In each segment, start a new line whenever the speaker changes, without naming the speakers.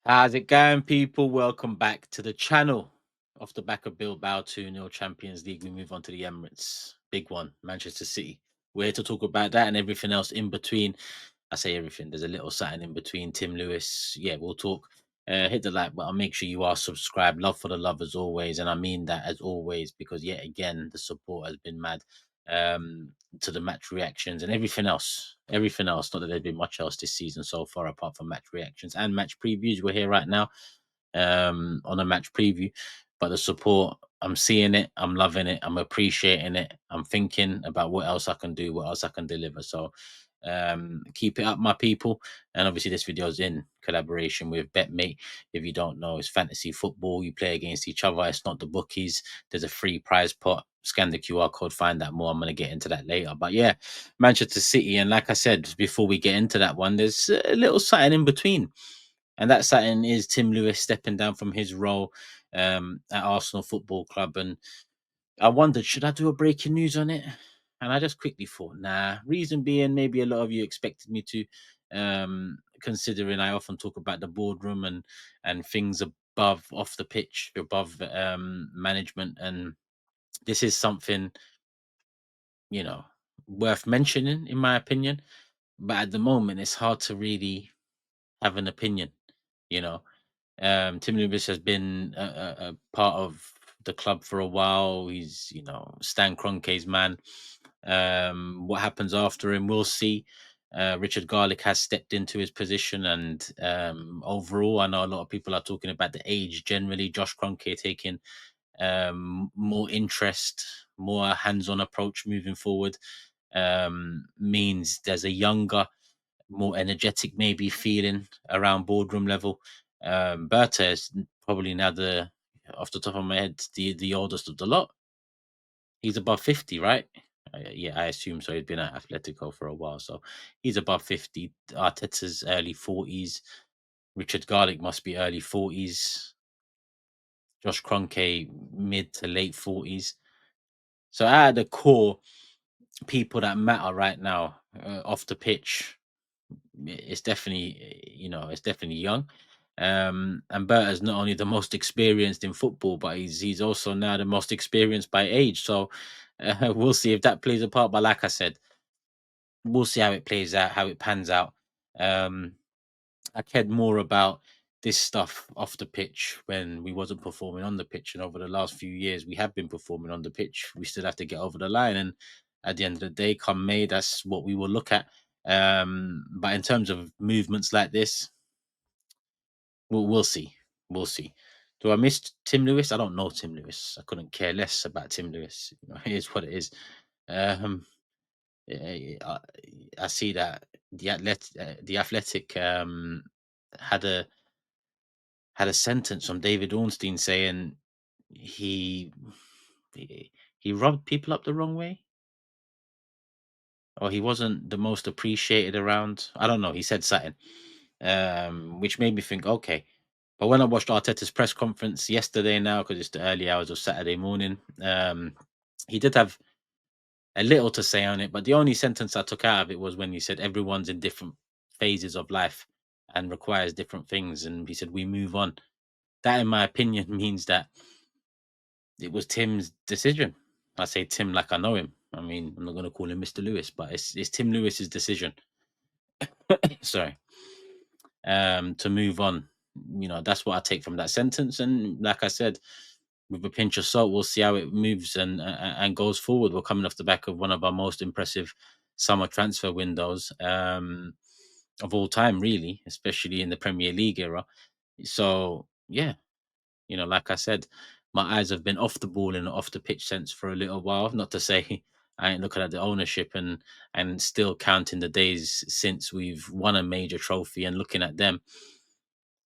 How's it going, people? Welcome back to the channel. Off the back of Bilbao 2-0 Champions League, we move on to the Emirates. Big one, Manchester City. We're here to talk about that and everything else in between. I say everything, there's a little something in between. Tim Lewis, yeah, we'll talk. Hit the like button, make sure you are subscribed. Love for the love as always. And I mean that as always, because yet again, the support has been mad. To the match reactions and everything else. Everything else. Not that there's been much else this season so far, apart from match reactions and match previews. We're here right now on a match preview, but the support, I'm seeing it, I'm loving it, I'm appreciating it, I'm thinking about what else I can do, what else I can deliver. So keep it up, my people. And obviously this video is in collaboration with BetMate. If you don't know, it's fantasy football. You play against each other. It's not the bookies. There's a free prize pot. Scan the QR code, find out more. I'm going to get into that later. But yeah, Manchester City. And like I said, before we get into that one, there's a little something in between. And that something is Tim Lewis stepping down from his role at Arsenal Football Club. And I wondered, should I do a breaking news on it? And I just quickly thought, nah. Reason being, maybe a lot of you expected me to, considering I often talk about the boardroom and things above, off the pitch, above management, and this is something you know worth mentioning, in my opinion. But at the moment, it's hard to really have an opinion. You know, Tim Lewis has been a part of the club for a while. He's, Stan Kroenke's man. What happens after him, we'll see. Richard Garlick has stepped into his position, and overall, I know a lot of people are talking about the age generally. Josh Kroenke taking more interest, more hands-on approach moving forward. Means there's a younger, more energetic maybe feeling around boardroom level. Berta is probably now off the top of my head, the oldest of the lot. He's above 50, right? Yeah, I assume so. He's been at Atletico for a while, so he's above 50. Arteta's early 40s. Richard Garlick must be early 40s. Josh Kroenke mid to late 40s. So at the core, people that matter right now off the pitch, it's definitely it's definitely young. And Berta's not only the most experienced in football, but he's also now the most experienced by age. So we'll see if that plays a part. But like I said, we'll see how it plays out, how it pans out. Um, I cared more about this stuff off the pitch when we wasn't performing on the pitch, and over the last few years we have been performing on the pitch. We still have to get over the line, and at the end of the day, come May, that's what we will look at. But in terms of movements like this, we'll see. We'll see. Do I miss Tim Lewis? I don't know Tim Lewis. I couldn't care less about Tim Lewis. It is what it is. Um, I, I see that the Athletic had a had a sentence from David Ornstein saying he he rubbed people up the wrong way, or he wasn't the most appreciated around. I don't know. He said something, which made me think, okay. But when I watched Arteta's press conference yesterday, now because it's the early hours of Saturday morning, he did have a little to say on it. But the only sentence I took out of it was when he said everyone's in different phases of life and requires different things, and he said we move on. That, in my opinion, means that it was Tim's decision. I say Tim like I know him. I mean, I'm not going to call him Mr. Lewis, but it's Tim Lewis's decision. Sorry, to move on. That's what I take from that sentence. And like I said, with a pinch of salt, we'll see how it moves and goes forward. We're coming off the back of one of our most impressive summer transfer windows of all time, really, especially in the Premier League era. So yeah, like I said, my eyes have been off the ball and off the pitch sense for a little while. Not to say I ain't looking at the ownership and still counting the days since we've won a major trophy and looking at them.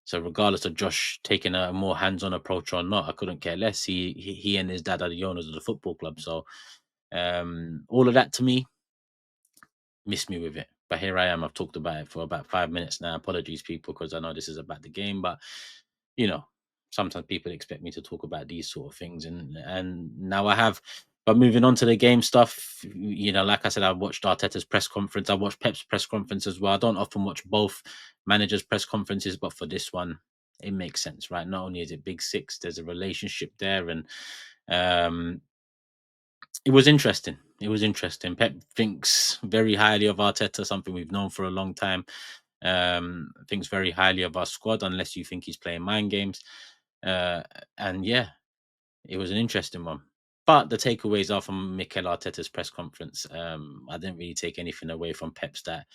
So regardless of Josh taking a more hands-on approach or not, I couldn't care less. He and his dad are the owners of the football club. So all of that to me, miss me with it. But here I am. I've talked about it for about 5 minutes now. Apologies, people, because I know this is about the game, but you know, sometimes people expect me to talk about these sort of things, and now I have. But moving on to the game stuff, like I said, I watched Arteta's press conference. I watched Pep's press conference as well. I don't often watch both managers' press conferences, but for this one, it makes sense, right? Not only is it Big Six, there's a relationship there, and um, it was interesting. It was interesting. Pep thinks very highly of Arteta, something we've known for a long time. Thinks very highly of our squad, unless you think he's playing mind games. Uh, and yeah, it was an interesting one. But the takeaways are from Mikel Arteta's press conference. I didn't really take anything away from Pep's that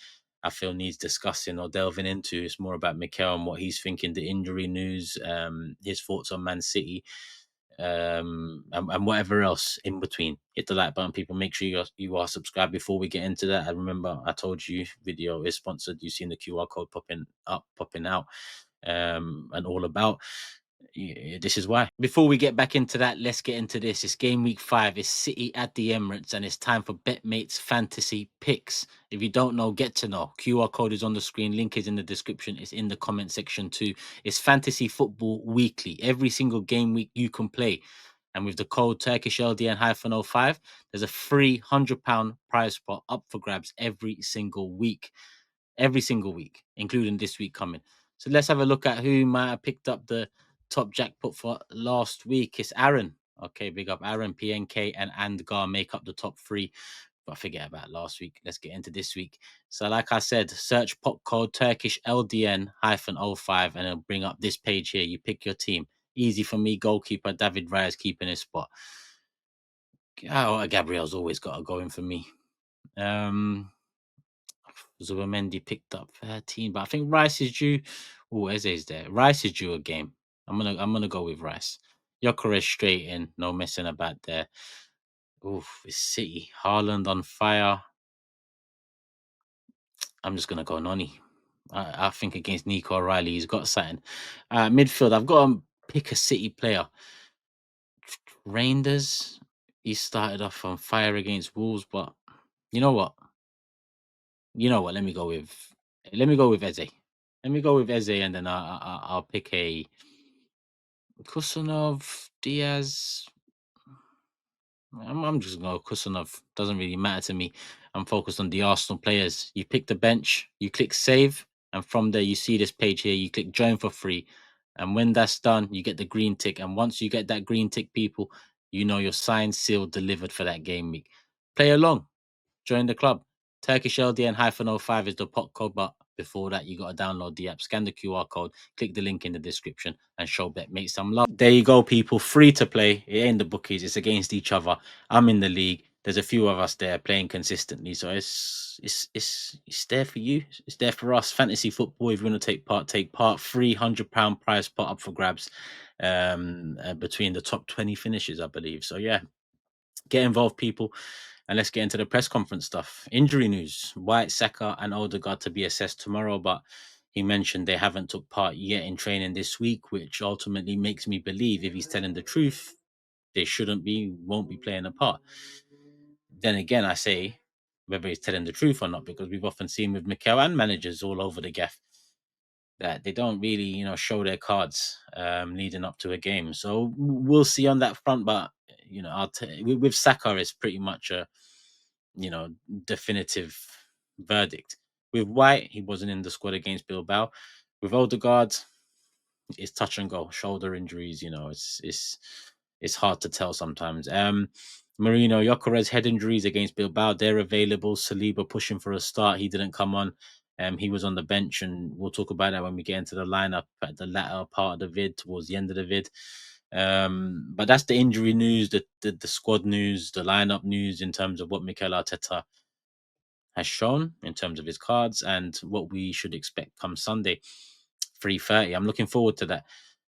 I feel needs discussing or delving into. It's more about Mikel and what he's thinking, the injury news, his thoughts on Man City, and whatever else in between. Hit the like button, people. Make sure you are subscribed before we get into that. I remember I told you video is sponsored. You've seen the QR code popping up, popping out, and all about. This is why. Before we get back into that, let's get into this. It's game week 5. It's City at the Emirates, and it's time for BetMates Fantasy Picks. If you don't know, get to know. QR code is on the screen. Link is in the description. It's in the comment section too. It's fantasy football weekly. Every single game week you can play. And with the code TurkishLDN-05, there's a free £100 prize pot up for grabs every single week, including this week coming. So let's have a look at who might have picked up the top jackpot for last week. It's Aaron. Okay, big up Aaron, PNK, and Andgar make up the top 3. But forget about last week. Let's get into this week. So, like I said, search pot code TurkishLDN-05 and it'll bring up this page here. You pick your team. Easy for me. Goalkeeper David Raya is keeping his spot. Oh, Gabriel's always got to go in for me. Zubamendi picked up 13, but I think Rice is due. Oh, Eze's there. Rice is due a game. I'm gonna go with Rice. Gyökeres straight in, no messing about there. Oof, it's City. Haaland on fire. I'm just gonna go Noni. I think against Nico O'Reilly, he's got something. Midfield, I've got to pick a City player. Reinders, he started off on fire against Wolves, but you know what? Let me go with Eze. Let me go with Eze, and then I'll pick a Kusanov, Diaz. I'm just going to go Kusanov. Doesn't really matter to me. I'm focused on the Arsenal players. You pick the bench, you click save, and from there you see this page here. You click join for free, and when that's done, you get the green tick. And once you get that green tick, people, you know you're signed, sealed, delivered for that game week. Play along. Join the club. TurkishLDN-05 is the pot code, but before that, you got to download the app, scan the QR code, click the link in the description, and show BetMate some love. There you go, people. Free to play. It ain't the bookies. It's against each other. I'm in the league. There's a few of us there playing consistently, so it's there for you. It's there for us. Fantasy football. If you want to take part, take part. £300 prize pot up for grabs. Between the top 20 finishes, I believe. So yeah, get involved, people. And let's get into the press conference stuff. Injury news: White, Saka, and Odegaard to be assessed tomorrow, but he mentioned they haven't took part yet in training this week, which ultimately makes me believe if he's telling the truth, they won't be playing a part. Then again, I say whether he's telling the truth or not, because we've often seen with Mikel and managers all over the gaff that they don't really, show their cards leading up to a game. So we'll see on that front. But with Saka, it's pretty much a definitive verdict. With White, he wasn't in the squad against Bilbao. With Odegaard, it's touch and go, shoulder injuries. It's hard to tell sometimes. Merino, Gyökeres head injuries against Bilbao, they're available. Saliba pushing for a start, he didn't come on. He was on the bench, and we'll talk about that when we get into the lineup at the latter part of the vid, towards the end of the vid. But that's the injury news, the squad news, the lineup news in terms of what Mikel Arteta has shown in terms of his cards and what we should expect come Sunday, 3:30. I'm looking forward to that.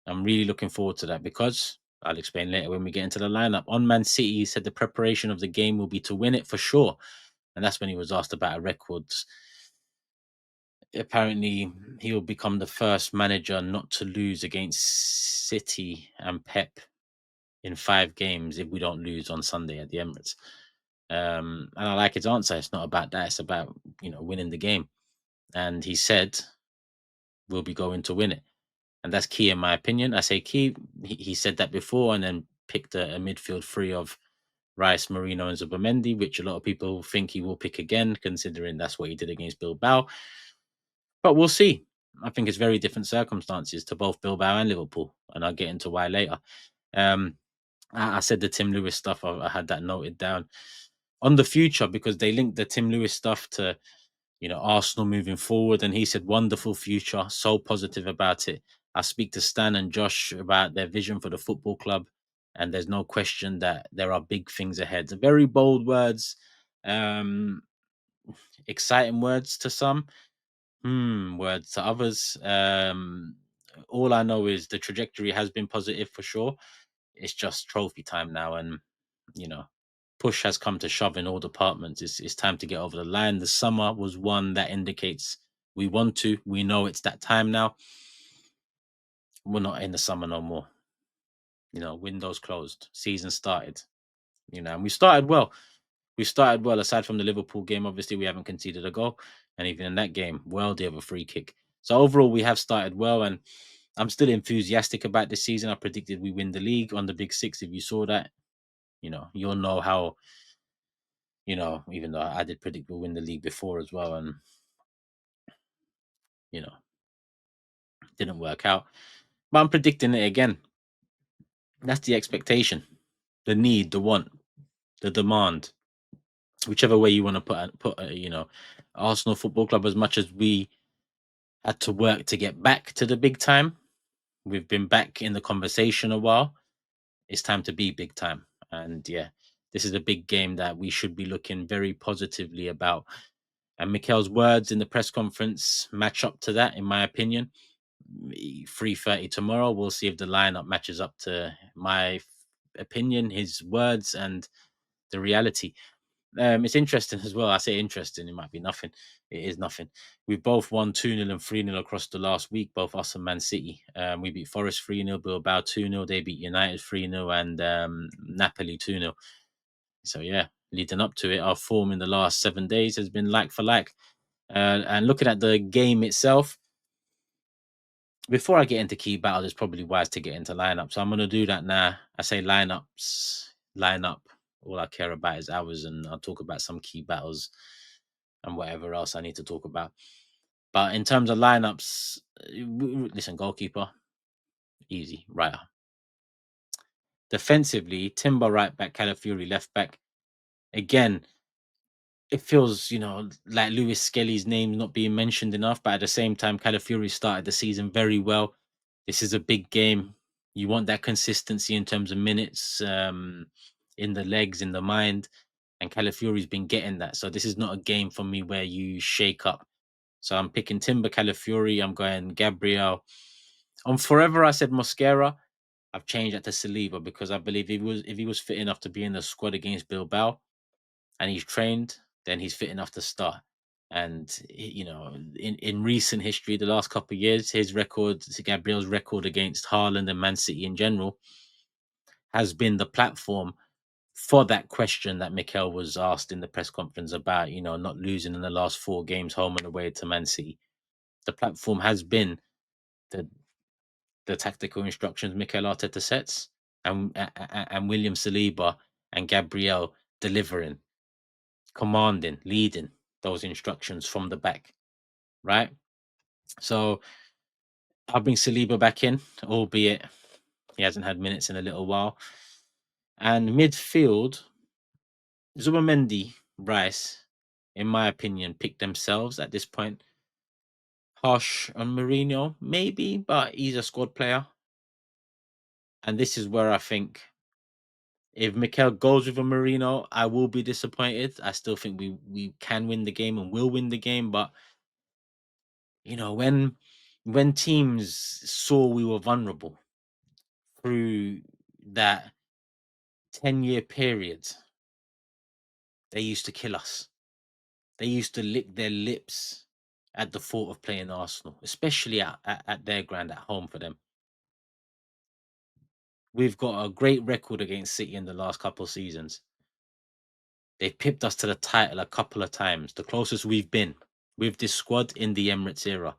I'm really looking forward to that because I'll explain later when we get into the lineup. On Man City, he said the preparation of the game will be to win it for sure. And that's when he was asked about records. Apparently, he will become the first manager not to lose against City and Pep in 5 games if we don't lose on Sunday at the Emirates. And I like his answer. It's not about that. It's about, winning the game. And he said, we'll be going to win it. And that's key in my opinion. I say key. He said that before and then picked a midfield three of Rice, Merino, and Zubamendi, which a lot of people think he will pick again, considering that's what he did against Bilbao. But we'll see. I think it's very different circumstances to both Bilbao and Liverpool, and I'll get into why later. Um, I said the Tim Lewis stuff. I had that noted down on the future because they linked the Tim Lewis stuff to Arsenal moving forward, and he said wonderful future, so positive about it. I speak to Stan and Josh about their vision for the football club, and there's no question that there are big things ahead. Very bold words, um, exciting words to some, words to others. All I know is the trajectory has been positive for sure. It's just trophy time now, and you know, push has come to shove in all departments. It's time to get over the line. The summer was one that indicates we want to. We know it's that time now. We're not in the summer no more. Windows closed, season started. And we started well. We started well. Aside from the Liverpool game, obviously we haven't conceded a goal, and even in that game, well, they have a free kick. So overall, we have started well, and I'm still enthusiastic about this season. I predicted we win the league on the Big Six. If you saw that, you'll know how. Even though I did predict we'll win the league before as well, and you know, didn't work out. But I'm predicting it again. That's the expectation, the need, the want, the demand, whichever way you want to Arsenal Football Club. As much as we had to work to get back to the big time, we've been back in the conversation a while. It's time to be big time, and yeah, this is a big game that we should be looking very positively about. And Mikel's words in the press conference match up to that, in my opinion. 3:30 tomorrow. We'll see if the lineup matches up to my opinion, his words, and the reality. It's interesting as well. I say interesting. It might be nothing. It is nothing. We've both won 2-0 and 3-0 across the last week, both us and Man City. We beat Forest 3-0, Bilbao 2-0. They beat United 3-0 and Napoli 2-0. So, yeah, leading up to it, our form in the last 7 days has been like for like. And looking at the game itself, before I get into key battles, it's probably wise to get into lineup. So I'm going to do that now. I say lineups, lineup. All I care about is ours, and I'll talk about some key battles and whatever else I need to talk about. But in terms of lineups, listen, goalkeeper, easy, right. Defensively, Timber right back, Calafiori left back. Again, it feels, like Lewis Skelly's name not being mentioned enough, but at the same time, Calafiori started the season very well. This is a big game. You want that consistency in terms of minutes, in the legs, in the mind, and Calafiori's been getting that. So this is not a game for me where you shake up. So I'm picking Timber, Calafiori. I'm going Gabriel. On Forever, I said Mosquera. I've changed that to Saliba because I believe if he was fit enough to be in the squad against Bilbao, and he's trained, then he's fit enough to start. And in recent history, the last couple of years, his record, Gabriel's record against Haaland and Man City in general, has been the platform for that question that Mikel was asked in the press conference about, not losing in the last 4 games home and away to Man City. The platform has been the tactical instructions Mikel Arteta sets, and William Saliba and Gabriel delivering, commanding, leading those instructions from the back, right? So I'll bring Saliba back in, albeit he hasn't had minutes in a little while. And midfield, Zubamendi, Rice, in my opinion, pick themselves at this point. Harsh on Merino, maybe, but he's a squad player. And this is where I think if Mikel goes with a Merino, I will be disappointed. I still think we can win the game and will win the game, but when teams saw we were vulnerable through that 10-year period, they used to kill us. They used to lick their lips at the thought of playing Arsenal, especially at their ground at home for them. We've got a great record against City in the last couple of seasons. They've pipped us to the title a couple of times, the closest we've been with this squad in the Emirates era.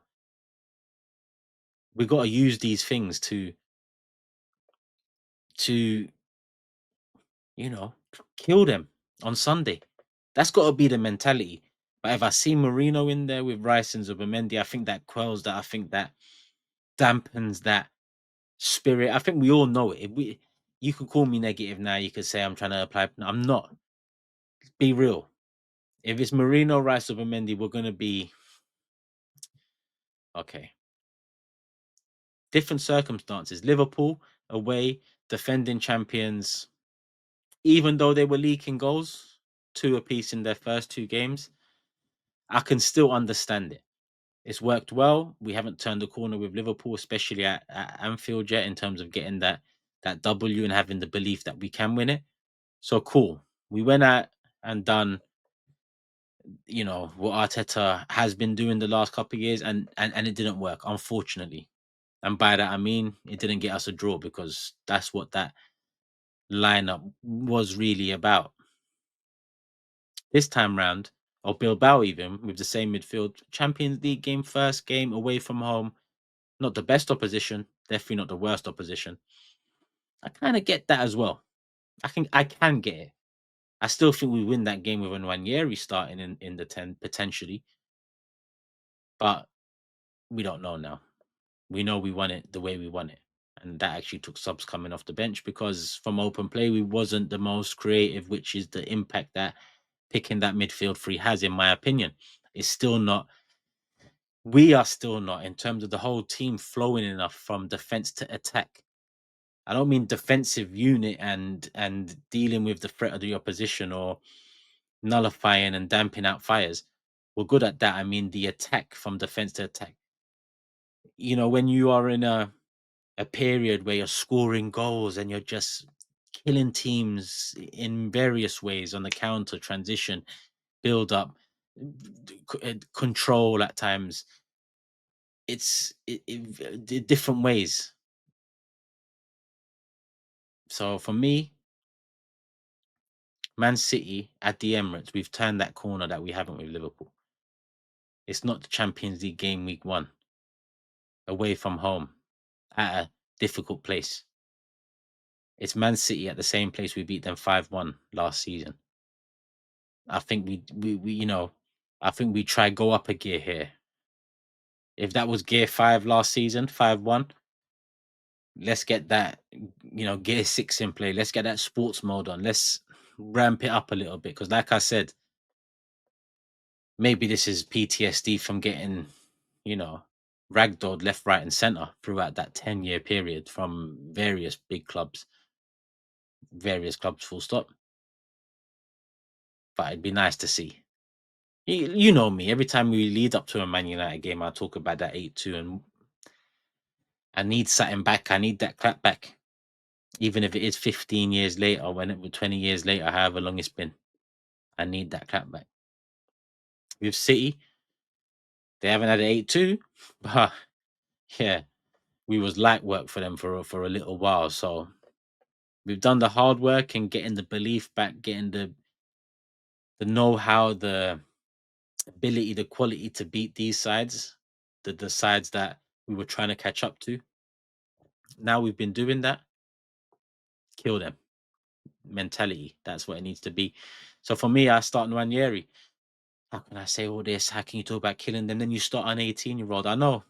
We got to use these things to you know kill them on Sunday. That's got to be the mentality. But if I see Merino in there with Rice and Zubimendi, I think that quells that. I think that dampens that spirit. I think we all know it. You can call me negative now. You could say I'm trying to apply. I'm not. Be real. If it's Merino, Rice, Zubimendi, we're gonna be okay. Different circumstances. Liverpool away, defending champions, even though they were leaking goals, 2 apiece in their first 2 games, I can still understand it. It's worked well. We haven't turned the corner with Liverpool, especially at Anfield yet, in terms of getting that W and having the belief that we can win it. So cool. We went out and done, what Arteta has been doing the last couple of years, and it didn't work, unfortunately. And by that I mean it didn't get us a draw, because that's what that lineup was really about. This time round, or Bilbao even, with the same midfield, Champions League game, first game away from home, not the best opposition, definitely not the worst opposition. I kind of get that as well. I can get it. I still think we win that game with Nwaneri starting in the 10 potentially, but we don't know now. We know we won it the way we won it. And that actually took subs coming off the bench, because from open play, we wasn't the most creative, which is the impact that picking that midfield three has, in my opinion. It's still not, we are still not, in terms of the whole team, flowing enough from defense to attack. I don't mean defensive unit and dealing with the threat of the opposition or nullifying and damping out fires. We're good at that. I mean the attack, from defense to attack. When you are in a period where you're scoring goals and you're just killing teams in various ways on the counter, transition, build up, control at times. It's different ways. So for me, Man City at the Emirates, we've turned that corner that we haven't with Liverpool. It's not the Champions League game week 1 away from home at a difficult place. It's Man City at the same place we beat them 5-1 last season. I think I think we try go up a gear here. If that was gear 5 last season, 5-1, let's get that, gear 6 in play. Let's get that sports mode on. Let's ramp it up a little bit, because like I said, maybe this is PTSD from getting, ragdolled left, right, and center throughout that 10-year period from various clubs, full stop. But it'd be nice to see. You know me. Every time we lead up to a Man United game, I talk about that 8-2, and I need something back. I need that clap back, even if it is 15 years later, when it was 20 years later, however long it's been. I need that clap back. With City, they haven't had an 8-2, but yeah, we was light work for them for a little while. So we've done the hard work and getting the belief back, getting the know-how, the ability, the quality to beat these sides, the sides that we were trying to catch up to. Now we've been doing that. Kill them. Mentality. That's what it needs to be. So for me, I start Nwaneri. How can I say all this? How can you talk about killing them? Then you start an 18-year-old. I know.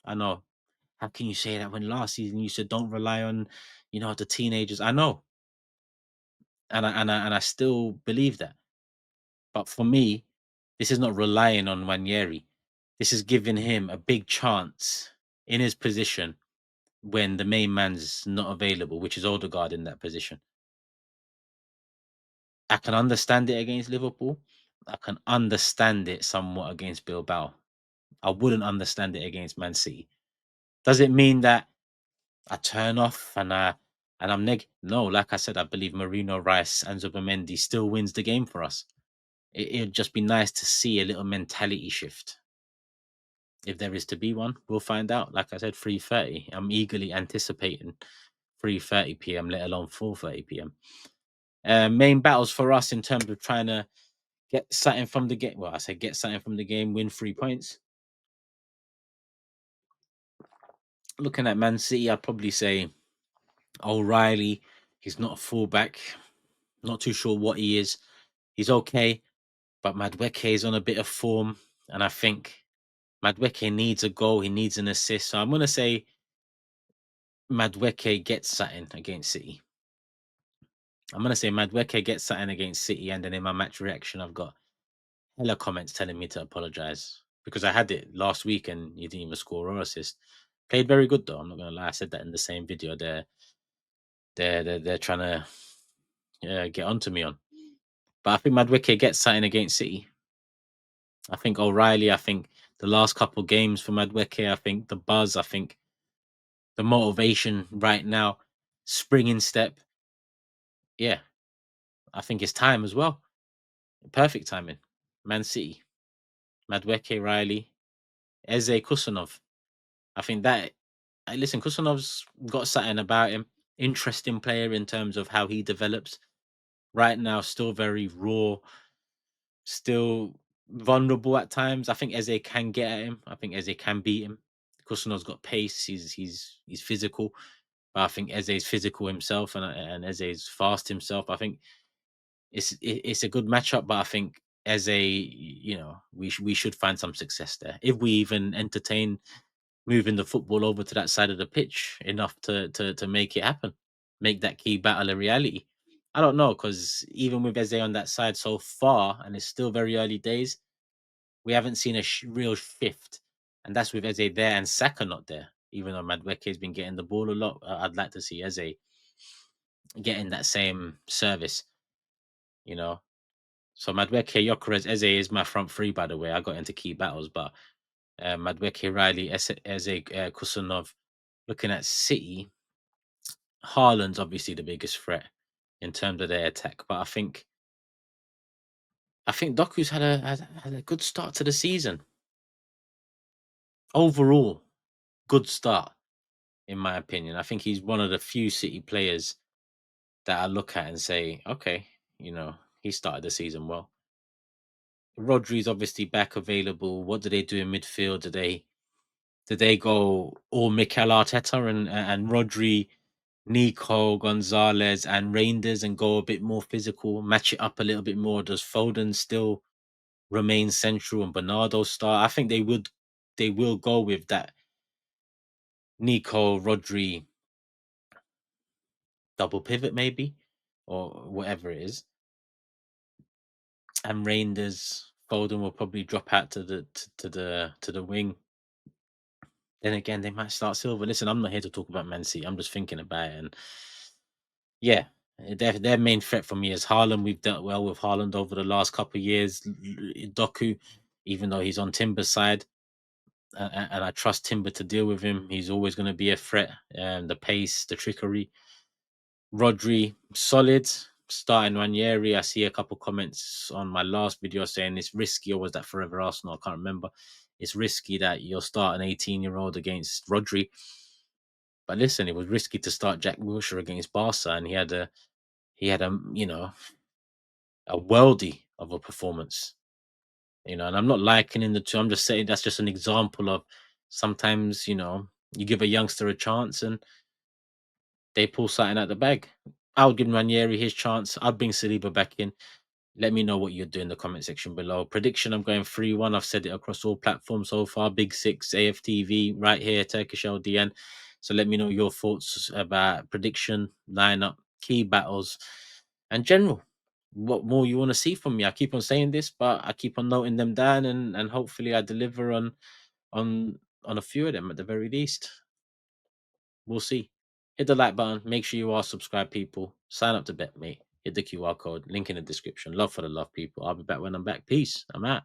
How can you say that when last season you said don't rely on, the teenagers? I know, and I still believe that. But for me, this is not relying on Wanyeri. This is giving him a big chance in his position when the main man's not available, which is Odegaard in that position. I can understand it against Liverpool. I can understand it somewhat against Bilbao. I wouldn't understand it against Man City. Does it mean that I turn off and I'm No, like I said, I believe Merino, Rice, and Zubimendi still wins the game for us. It'd just be nice to see a little mentality shift. If there is to be one, we'll find out. Like I said, 3:30. I'm eagerly anticipating 3:30 p.m., let alone 4:30 p.m. Main battles for us in terms of trying to get something from the game. Well, I say get something from the game, win 3 points. Looking at Man City, I'd probably say O'Reilly. He's not a fullback. Not too sure what he is. He's okay. But Madueke is on a bit of form, and I think Madueke needs a goal. He needs an assist. So I'm gonna say Madueke gets something against City. I'm gonna say Madueke gets something against City, and then in my match reaction, I've got hella comments telling me to apologize because I had it last week and he didn't even score or assist. Played very good though. I'm not gonna lie. I said that in the same video. They're trying to get onto me on. But I think Madueke gets something against City. I think O'Reilly. I think the last couple games for Madueke. I think the buzz. I think the motivation right now, spring in step. Yeah, I think it's time as well. Perfect timing. Man City, Madueke, Riley, Eze Kusanov. I think that. Listen, Kusanov's got something about him. Interesting player in terms of how he develops. Right now, still very raw, still vulnerable at times. I think Eze can get at him. I think Eze can beat him. Kusanov's got pace. He's physical. But I think Eze's physical himself, and Eze's fast himself. I think it's a good matchup, but I think Eze, we should find some success there if we even entertain moving the football over to that side of the pitch enough to make it happen, make that key battle a reality. I don't know because even with Eze on that side so far, and it's still very early days, we haven't seen a real shift, and that's with Eze there and Saka not there. Even though Madueke has been getting the ball a lot, I'd like to see Eze getting that same service, you know. So Madueke, Gyökeres, Eze is my front three, by the way. I got into key battles, but Madueke, Riley, Eze, Kusanov. Looking at City, Haaland's obviously the biggest threat in terms of their attack, but I think Doku's had a good start to the season. Overall, good start in my opinion. I think he's one of the few City players that I look at and say, okay, he started the season well. Rodri's obviously back available. What do they do in midfield? Do they go all Mikel Arteta and Rodri, Nico, Gonzalez, and Reinders and go a bit more physical, match it up a little bit more? Does Foden still remain central and Bernardo start? I think they will go with that Nico Rodri double pivot maybe, or whatever it is. And Reinders, Foden will probably drop out to the wing. Then again, they might start Silva. Listen, I'm not here to talk about Man City. I'm just thinking about it, and yeah, their main threat for me is Haaland. We've dealt well with Haaland over the last couple of years. Doku, even though he's on Timber's side, and I trust Timber to deal with him, he's always going to be a threat. The pace, the trickery. Rodri, solid. Starting Ranieri. I see a couple comments on my last video saying it's risky, or was that Forever Arsenal? I can't remember. It's risky that you'll start an 18-year-old against Rodri. But listen, it was risky to start Jack Wilshere against Barca, and he had a a worldie of a performance. And I'm not likening the two. I'm just saying that's just an example of sometimes you give a youngster a chance and they pull something out the bag. I would give Ranieri his chance. I'd bring Saliba back in. Let me know what you'd do in the comment section below. Prediction: I'm going 3-1. I've said it across all platforms so far. Big Six, AFTV, right here, TurkishLDN. So let me know your thoughts about prediction, lineup, key battles, and general. What more you want to see from me? I keep on saying this, but I keep on noting them down, and hopefully I deliver on a few of them at the very least. We'll see. Hit the like button. Make sure you are subscribed, people. Sign up to Bet, mate. Hit the QR code. Link in the description. Love for the love, people. I'll be back when I'm back. Peace. I'm out.